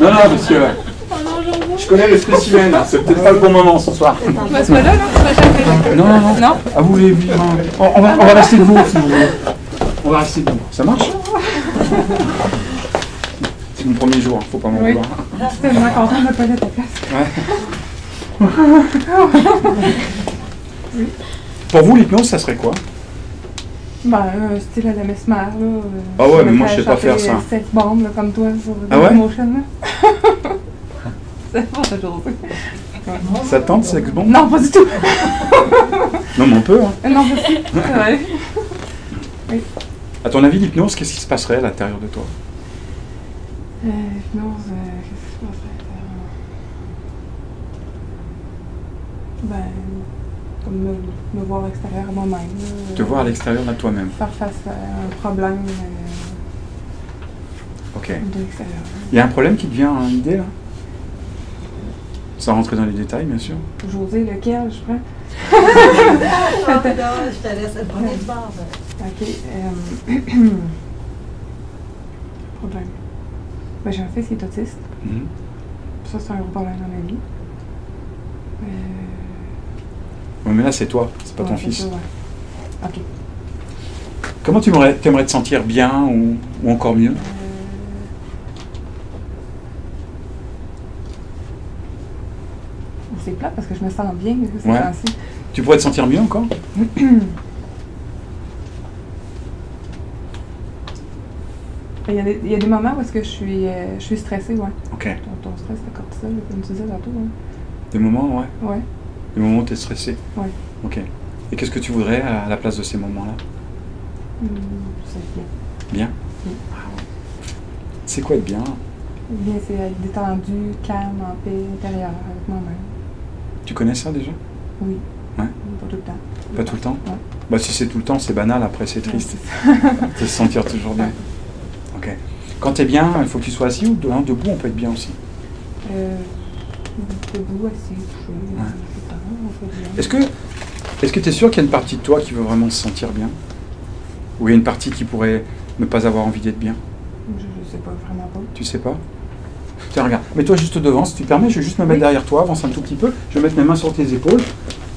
Non, non, monsieur. Je connais le spécimen, là. C'est peut-être pas le bon moment ce soir. Bah, c'est pas là, non? Non, non, non. Non? Ah, vous voulez vivre. On va rester debout, si vous voulez. On va rester debout. Ça marche? C'est mon premier jour, faut pas m'en Oui. vouloir. Je suis tellement contente de ne pas être à ta place. Ouais. Pour vous, l'hypnose, ça serait quoi? Ben, style à la mesmer, là. Ah ouais, mais moi, je sais pas faire ça. 7 bombes, là, comme toi, sur Ah ouais? Motion, là. C'est pas ça, José. Ça tente, sex bomb? Non, pas du tout. Non, mais on peut, hein. Non, pas du tout. C'est vrai. Oui. À ton avis, l'hypnose, qu'est-ce qui se passerait à l'intérieur de toi? Hypnose, qu'est-ce qui se passerait? Ben, comme me voir à l'extérieur à moi-même. Te voir à l'extérieur de toi-même. Faire face à un problème Ok. de l'extérieur. Il y a un problème qui te vient à l'idée, là? Sans rentrer dans les détails, bien sûr. José, lequel, je prends? Non, je te laisse le premier du bord. Ok. Problème. Ben, j'ai un fils qui est autiste. Mhm. Ça, c'est un gros problème dans ma vie. Ouais, mais là, c'est toi, c'est pas Ouais, ton c'est fils. ça, ouais. Ok. Comment tu aimerais te sentir bien ou encore mieux? C'est plat parce que je me sens bien ces Ouais. temps-ci. Tu pourrais te sentir mieux encore? Il y a des moments où est-ce que je suis stressée, ouais. Ok. Ton stress, le cortisol, comme tu disais tantôt, hein. Des moments, ouais. Ouais, Des moments où tu es stressé. ouais. Ok. Et qu'est-ce que tu voudrais à la place de ces moments-là? C'est bien. Bien? Oui. Ah ouais. C'est quoi être bien? Bien, c'est être détendu, calme, en paix intérieure avec moi-même. Tu connais ça déjà? Oui. Ouais. Pas tout le temps. Pas tout le temps? Ouais. Bah si c'est tout le temps, c'est banal, après c'est triste. Ouais, De se sentir toujours bien. Ok. Quand t'es bien, il faut que tu sois assis ou debout, on peut être bien aussi. Debout, assis, couché, Ouais. tout le temps, on fait bien. Est-ce que tu es sûr qu'il y a une partie de toi qui veut vraiment se sentir bien? Ou il y a une partie qui pourrait ne pas avoir envie d'être bien? Je sais pas, vraiment pas. Tu sais pas? Tiens, regarde, mets-toi juste devant, si tu permets, je vais juste me mettre derrière toi, avance un tout petit peu, je vais mettre mes mains sur tes épaules.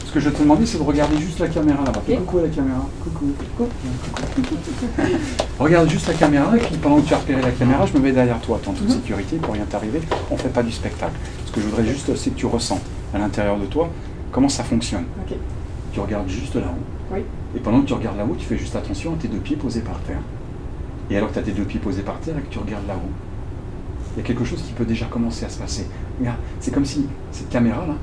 Ce que je vais te demander, c'est de regarder juste la caméra là-bas. Fais coucou à la caméra. Coucou. Regarde juste la caméra, et puis pendant que tu as repéré la caméra, je me mets derrière toi, en toute sécurité, pour rien t'arriver. On ne fait pas du spectacle. Ce que je voudrais juste, c'est que tu ressens à l'intérieur de toi comment ça fonctionne. Ok. Tu regardes juste là-haut. Oui. Et pendant que tu regardes là-haut, tu fais juste attention à tes 2 pieds posés par terre. Et alors que tu as tes 2 pieds posés par terre et que tu regardes là-haut, il y a quelque chose qui peut déjà commencer à se passer. Regarde, c'est comme si cette caméra-là,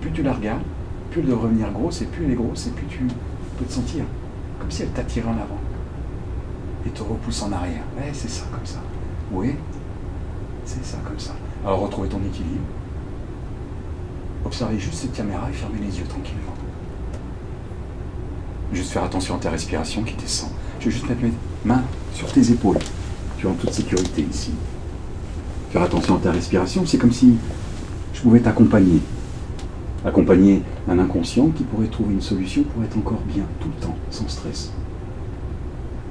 plus tu la regardes, plus elle doit revenir grosse, et plus elle est grosse, et plus tu peux te sentir comme si elle t'attirait en avant. Et te repousse en arrière. Ouais, c'est ça, comme ça. Oui, c'est ça, comme ça. Alors retrouver ton équilibre. Observez juste cette caméra et fermez les yeux tranquillement. Juste faire attention à ta respiration qui descend. Je vais juste mettre mes mains sur tes épaules. Tu es en toute sécurité ici. Faire attention à ta respiration, c'est comme si je pouvais t'accompagner. Accompagner un inconscient qui pourrait trouver une solution pour être encore bien, tout le temps, sans stress.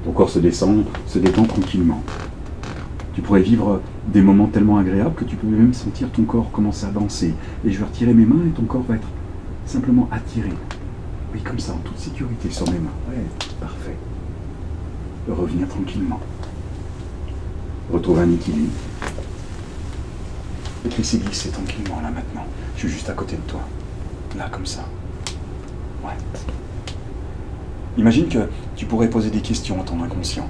Ton corps se détend tranquillement. Tu pourrais vivre des moments tellement agréables que tu pourrais même sentir ton corps commencer à danser. Et je vais retirer mes mains et ton corps va être simplement attiré. Oui, comme ça, en toute sécurité sur mes mains. Ouais, parfait. Revenir tranquillement. Retrouver un équilibre. Et te laisser glisser tranquillement, là, maintenant. Je suis juste à côté de toi. Là, comme ça. Ouais. Imagine que tu pourrais poser des questions à ton inconscient.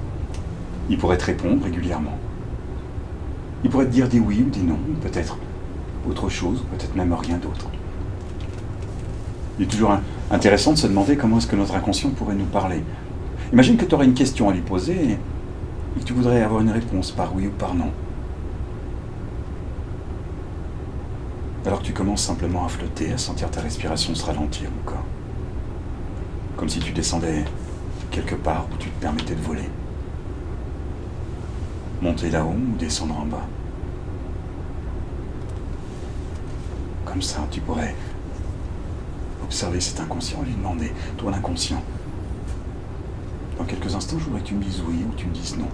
Il pourrait te répondre régulièrement. Il pourrait te dire des oui ou des non, peut-être autre chose, peut-être même rien d'autre. Il est toujours intéressant de se demander comment est-ce que notre inconscient pourrait nous parler. Imagine que tu aurais une question à lui poser et que tu voudrais avoir une réponse par oui ou par non. Alors tu commences simplement à flotter, à sentir ta respiration se ralentir encore. Comme si tu descendais quelque part où tu te permettais de voler. Monter là-haut ou descendre en bas. Comme ça, tu pourrais observer cet inconscient et lui demander, toi l'inconscient, dans quelques instants, je voudrais que tu me dises oui ou tu me dises non.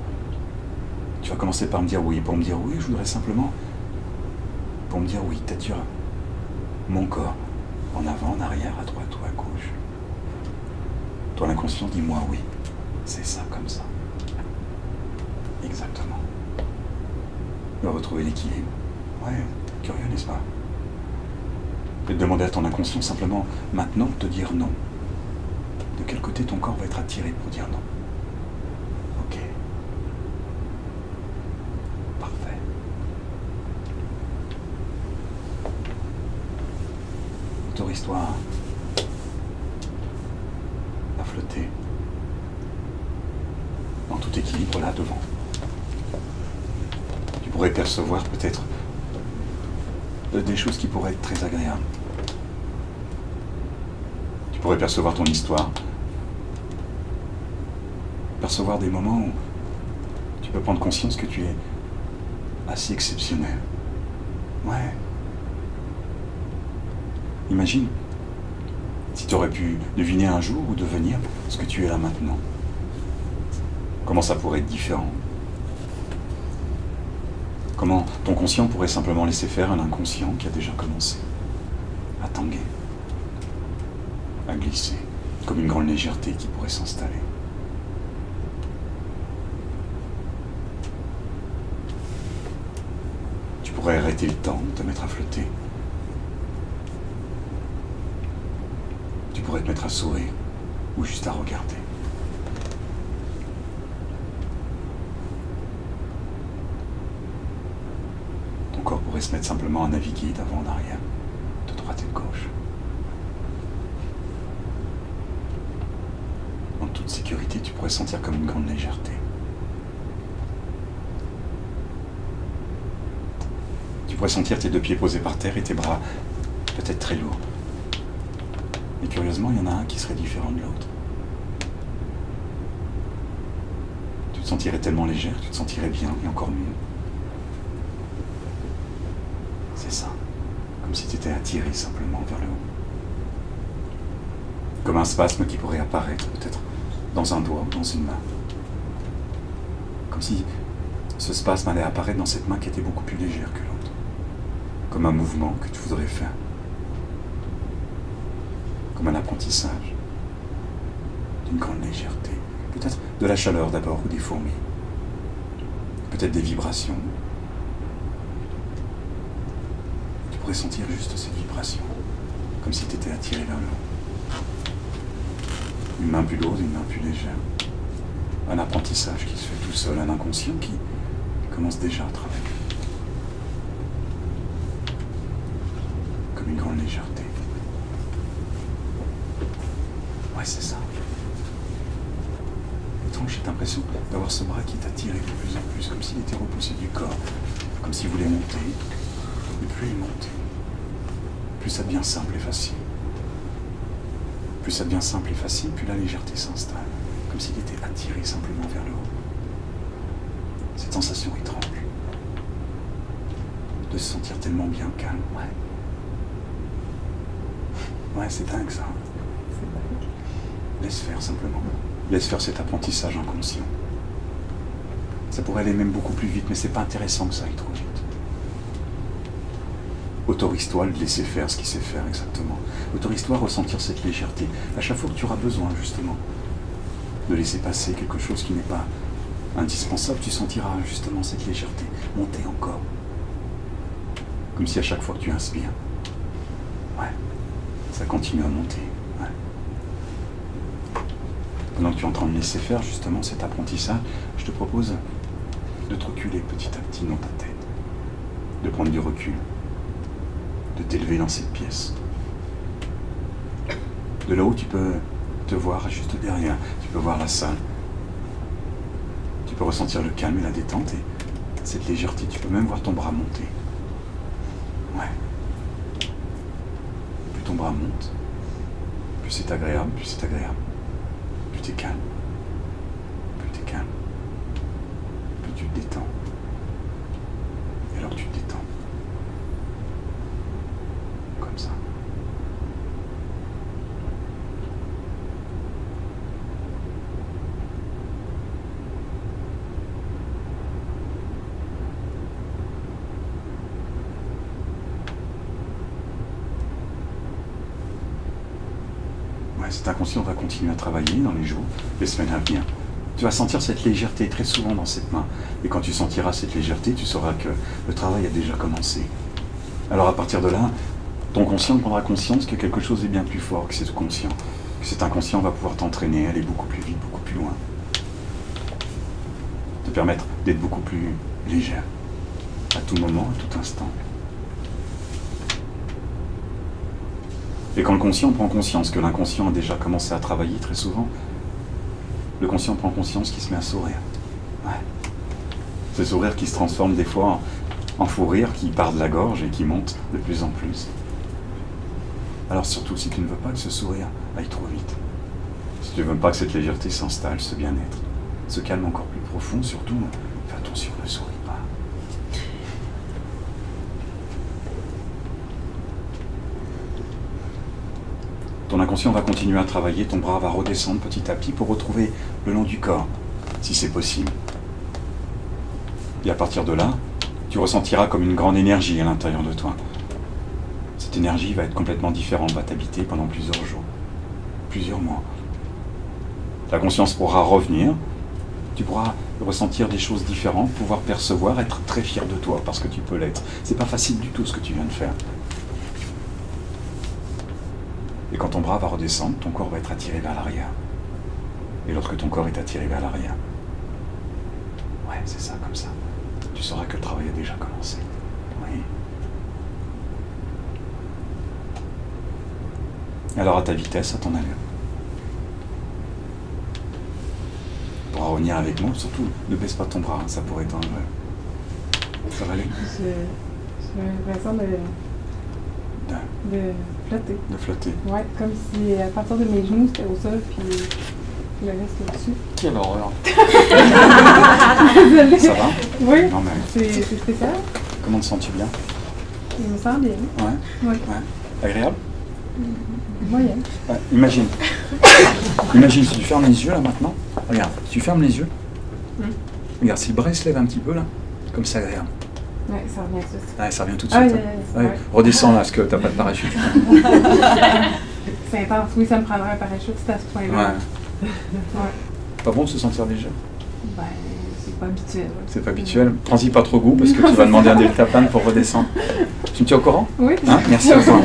Tu vas commencer par me dire oui. Pour me dire oui, je voudrais simplement... Pour me dire oui, t'attires mon corps en avant, en arrière, à droite ou à gauche. Toi, l'inconscient, dis-moi oui. C'est ça, comme ça. Exactement. Tu vas retrouver l'équilibre. Ouais, curieux, n'est-ce pas? Et de demander à ton inconscient simplement, maintenant, de te dire non. De quel côté ton corps va être attiré pour dire non? Ok. Parfait. Autorise-toi à flotter dans tout équilibre là devant. Tu pourrais percevoir peut-être des choses qui pourraient être très agréables. Tu pourrais percevoir ton histoire, percevoir des moments où tu peux prendre conscience que tu es assez exceptionnel. Ouais. Imagine si tu aurais pu deviner un jour ou devenir ce que tu es là maintenant. Comment ça pourrait être différent? Comment ton conscient pourrait simplement laisser faire un inconscient qui a déjà commencé à tanguer, à glisser, comme une grande légèreté qui pourrait s'installer. Tu pourrais arrêter le temps, te mettre à flotter. Tu pourrais te mettre à sourire ou juste à regarder. Ton corps pourrait se mettre simplement à naviguer d'avant en arrière, de droite et de gauche. En toute sécurité, tu pourrais sentir comme une grande légèreté. Tu pourrais sentir tes deux pieds posés par terre et tes bras peut-être très lourds. Et curieusement, il y en a un qui serait différent de l'autre. Tu te sentirais tellement légère, tu te sentirais bien et encore mieux. C'est ça. Comme si tu étais attiré simplement vers le haut. Comme un spasme qui pourrait apparaître peut-être dans un doigt ou dans une main. Comme si ce spasme allait apparaître dans cette main qui était beaucoup plus légère que l'autre. Comme un mouvement que tu voudrais faire. Comme un apprentissage d'une grande légèreté. Peut-être de la chaleur d'abord ou des fourmis. Peut-être des vibrations. Tu pourrais sentir juste cette vibration. Comme si tu étais attiré vers le haut. Une main plus lourde, une main plus légère. Un apprentissage qui se fait tout seul, un inconscient qui commence déjà à travailler. Comme une grande légèreté. Ouais, c'est ça. Étrange, j'ai l'impression d'avoir ce bras qui t'attirait de plus en plus, comme s'il était repoussé du corps, comme s'il voulait monter. Et plus il monte, plus ça devient simple et facile. Plus ça devient simple et facile, plus la légèreté s'installe, comme s'il était attiré simplement vers le haut. Cette sensation étrange de se sentir tellement bien calme, ouais. Ouais, c'est dingue ça. Laisse faire simplement. Laisse faire cet apprentissage inconscient. Ça pourrait aller même beaucoup plus vite, mais c'est pas intéressant que ça aille trop vite. Autorise-toi de laisser faire ce qu'il sait faire exactement. Autorise-toi à ressentir cette légèreté. À chaque fois que tu auras besoin, justement, de laisser passer quelque chose qui n'est pas indispensable, tu sentiras justement cette légèreté monter encore. Comme si à chaque fois que tu inspires, ouais, ça continue à monter. Ouais. Pendant que tu es en train de laisser faire justement cet apprentissage, je te propose de te reculer petit à petit dans ta tête, de prendre du recul, de t'élever dans cette pièce. De là où tu peux te voir juste derrière, tu peux voir la salle, tu peux ressentir le calme et la détente et cette légèreté, tu peux même voir ton bras monter. Ouais. Plus ton bras monte, plus c'est agréable, plus c'est agréable. Plus t'es calme, plus t'es calme, plus tu te détends. Et alors tu te détends. Comme ça. cet inconscient va continuer à travailler dans les jours, les semaines à venir. Tu vas sentir cette légèreté très souvent dans cette main. Et quand tu sentiras cette légèreté, tu sauras que le travail a déjà commencé. Alors à partir de là, ton conscient prendra conscience que quelque chose est bien plus fort que cet conscient. Que cet inconscient va pouvoir t'entraîner, aller beaucoup plus vite, beaucoup plus loin. Te permettre d'être beaucoup plus légère, à tout moment, à tout instant. Et quand le conscient prend conscience que l'inconscient a déjà commencé à travailler très souvent, le conscient prend conscience qu'il se met à sourire. Ouais. Ce sourire qui se transforme des fois en fou rire qui part de la gorge et qui monte de plus en plus. Alors surtout si tu ne veux pas que ce sourire aille trop vite, si tu ne veux pas que cette légèreté s'installe, ce bien-être, ce calme encore plus profond, surtout, fais attention, ne souris pas. Ton inconscient va continuer à travailler, ton bras va redescendre petit à petit pour retrouver le long du corps, si c'est possible. Et à partir de là, tu ressentiras comme une grande énergie à l'intérieur de toi. Cette énergie va être complètement différente, va t'habiter pendant plusieurs jours, plusieurs mois. Ta conscience pourra revenir, tu pourras ressentir des choses différentes, pouvoir percevoir, être très fier de toi, parce que tu peux l'être. C'est pas facile du tout ce que tu viens de faire. Et quand ton bras va redescendre, ton corps va être attiré vers l'arrière. Et lorsque ton corps est attiré vers l'arrière, ouais, c'est ça, comme ça, tu sauras que le travail a déjà commencé. Oui. Alors à ta vitesse, à ton allure. Pour revenir avec moi, surtout, ne baisse pas ton bras, hein, ça pourrait être dangereux. Ça va aller? J'ai l'impression de flotter. De flotter. Ouais, comme si à partir de mes genoux, c'était au sol, puis le reste au-dessus. Quelle horreur! Désolée. Ça va? Oui, Non, mais... c'est spécial. Comment te sens-tu bien? Je me sens bien. Ouais? Oui. Ouais. Agréable? Moyenne. Ouais, imagine. Imagine si tu fermes les yeux là maintenant. Regarde, si tu fermes les yeux. Regarde, si le bras se lève un petit peu là, comme ça agréable. Ouais, ça revient tout de suite. Ouais, ça revient tout de suite. Ouais. Redescends là, parce que t'as pas de parachute. C'est intense. Oui, ça me prendrait un parachute, c'est à ce point-là. Ouais. Pas bon de se sentir léger? Ben, c'est pas habituel. C'est pas habituel. Prends-y pas trop goût parce que tu vas demander un deltaplane pour redescendre. Tu me tiens au courant? Oui. Hein? Merci à toi.